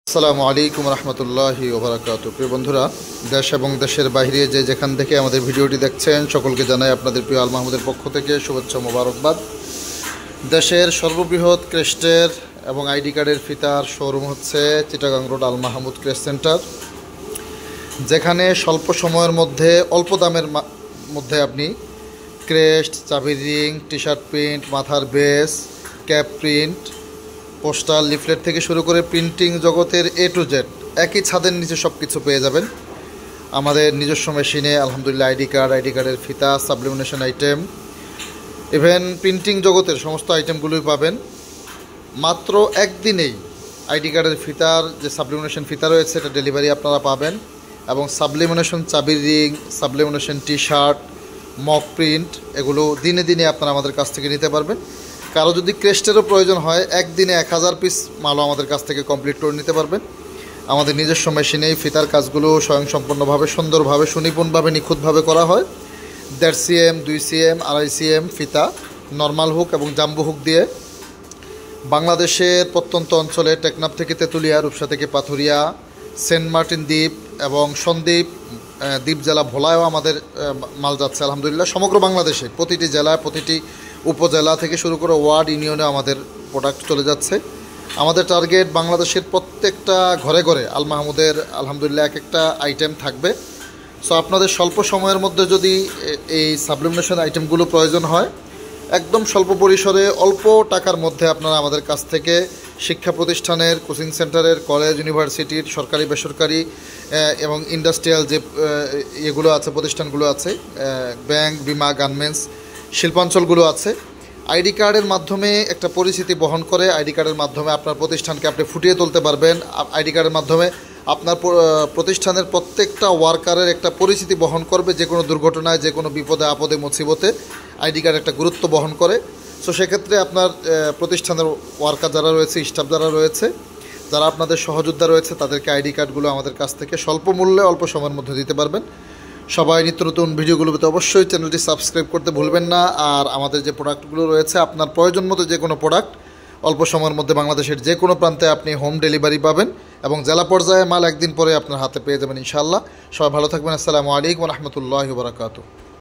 আসসালামু আলাইকুম রহমতুল্লাহি ওয়া বারাকাতুহু। প্রিয় বন্ধুরা, দেশ এবং দেশের বাইরে যেখান থেকে আমাদের ভিডিওটি দেখছেন সকলকে জানাই আপনাদের প্রিয় আল মাহমুদের পক্ষ থেকে শুভেচ্ছা মোবারকবাদ। দেশের সর্ববৃহৎ ক্রেস্টের এবং আইডি কার্ডের ফিতার শোরুম হচ্ছে Chittagong road Al Mahmud crest centre, যেখানে স্বল্প সময়ের মধ্যে অল্প দামের মধ্যে আপনি ক্রেস্ট, চাবির রিং, টি শার্ট প্রিন্ট, মাথার base, cap print, poster, leaflet থেকে শুরু করে প্রিন্টিং জগতের A to Z একই ছাদের নিচে সব কিছু পেয়ে যাবেন আমাদের নিজস্ব মেশিনে। আলহামদুলিল্লাহ আইডি কার্ডের ফিতা, সাবলিমিনেশন আইটেম, ইভেন প্রিন্টিং জগতের সমস্ত আইটেমগুলোই পাবেন মাত্র একদিনেই। আইডি কার্ডের ফিতার যে সাবলিমিনেশন ফিতা রয়েছে এটা ডেলিভারি আপনারা পাবেন, এবং সাবলিমিনেশন চাবির ring, sublimation T shirt, mug print, এগুলো দিনে দিনে আপনারা আমাদের কাছ থেকে নিতে পারবেন। কারো যদি ক্রেস্টেরও প্রয়োজন হয় একদিনে 1000 পিস মালও আমাদের কাছ থেকে কমপ্লিট করে নিতে পারবেন। আমাদের নিজস্ব মেশিনেই ফিতার কাজগুলো স্বয়ংসম্পূর্ণভাবে, সুন্দরভাবে, সুনিপুণভাবে, নিখুঁতভাবে করা হয়। 1.5 cm, 2 cm, 2.5 cm ফিতা নর্মাল হুক এবং জাম্বো হুক দিয়ে বাংলাদেশের প্রত্যন্ত অঞ্চলে টেকনাফ থেকে তেঁতুলিয়া, রূপসা থেকে পাথুরিয়া, সেন্ট মার্টিন দ্বীপ এবং সন্দ্বীপ দ্বীপ জেলা ভোলায়ও আমাদের মাল যাচ্ছে আলহামদুলিল্লাহ। সমগ্র বাংলাদেশে প্রতিটি জেলায়, প্রতিটি উপজেলা থেকে শুরু করে ওয়ার্ড, ইউনিয়নে আমাদের প্রোডাক্ট চলে যাচ্ছে। আমাদের টার্গেট বাংলাদেশের প্রত্যেকটা ঘরে ঘরে আল মাহমুদের আলহামদুলিল্লাহ এক একটা আইটেম থাকবে। সো আপনাদের স্বল্প সময়ের মধ্যে যদি এই সাবলিমিনেশন আইটেমগুলো প্রয়োজন হয়, একদম স্বল্প পরিসরে অল্প টাকার মধ্যে আপনারা আমাদের কাছ থেকে শিক্ষা প্রতিষ্ঠানের, কোচিং সেন্টারের, কলেজ, ইউনিভার্সিটির, সরকারি, বেসরকারি এবং ইন্ডাস্ট্রিয়াল যে এগুলো আছে, প্রতিষ্ঠানগুলো আছে, ব্যাংক, বিমা, গার্মেন্টস, শিল্পাঞ্চলগুলো আছে, আইডি কার্ডের মাধ্যমে একটা পরিচিতি বহন করে। আইডি কার্ডের মাধ্যমে আপনার প্রতিষ্ঠানকে আপনি ফুটিয়ে তুলতে পারবেন। আইডি কার্ডের মাধ্যমে আপনার প্রতিষ্ঠানের প্রত্যেকটা ওয়ার্কারের একটা পরিচিতি বহন করবে। যে কোনো দুর্ঘটনায়, যে কোনো বিপদে আপদে, মুসিবতে আইডি কার্ড একটা গুরুত্ব বহন করে। সো সেক্ষেত্রে আপনার প্রতিষ্ঠানের ওয়ার্কার যারা রয়েছে, স্টাফ যারা রয়েছে, যারা আপনাদের সহযোদ্ধা রয়েছে, তাদেরকে আইডি কার্ডগুলো আমাদের কাছ থেকে স্বল্প মূল্যে অল্প সময়ের মধ্যে দিতে পারবেন। সবাই নিত্য নতুন ভিডিওগুলোতে অবশ্যই চ্যানেলটি সাবস্ক্রাইব করতে ভুলবেন না। আর আমাদের যে প্রোডাক্টগুলো রয়েছে, আপনার প্রয়োজন মতো যে কোনো প্রোডাক্ট অল্প সময়ের মধ্যে বাংলাদেশের যে কোনো প্রান্তে আপনি হোম ডেলিভারি পাবেন, এবং জেলা পর্যায়ে মাল একদিন পরে আপনার হাতে পেয়ে যাবেন ইনশাআল্লাহ। সবাই ভালো থাকবেন। আসসালামু আলাইকুম রহমতুল্লাহি ওয়া বারাকাতুহু।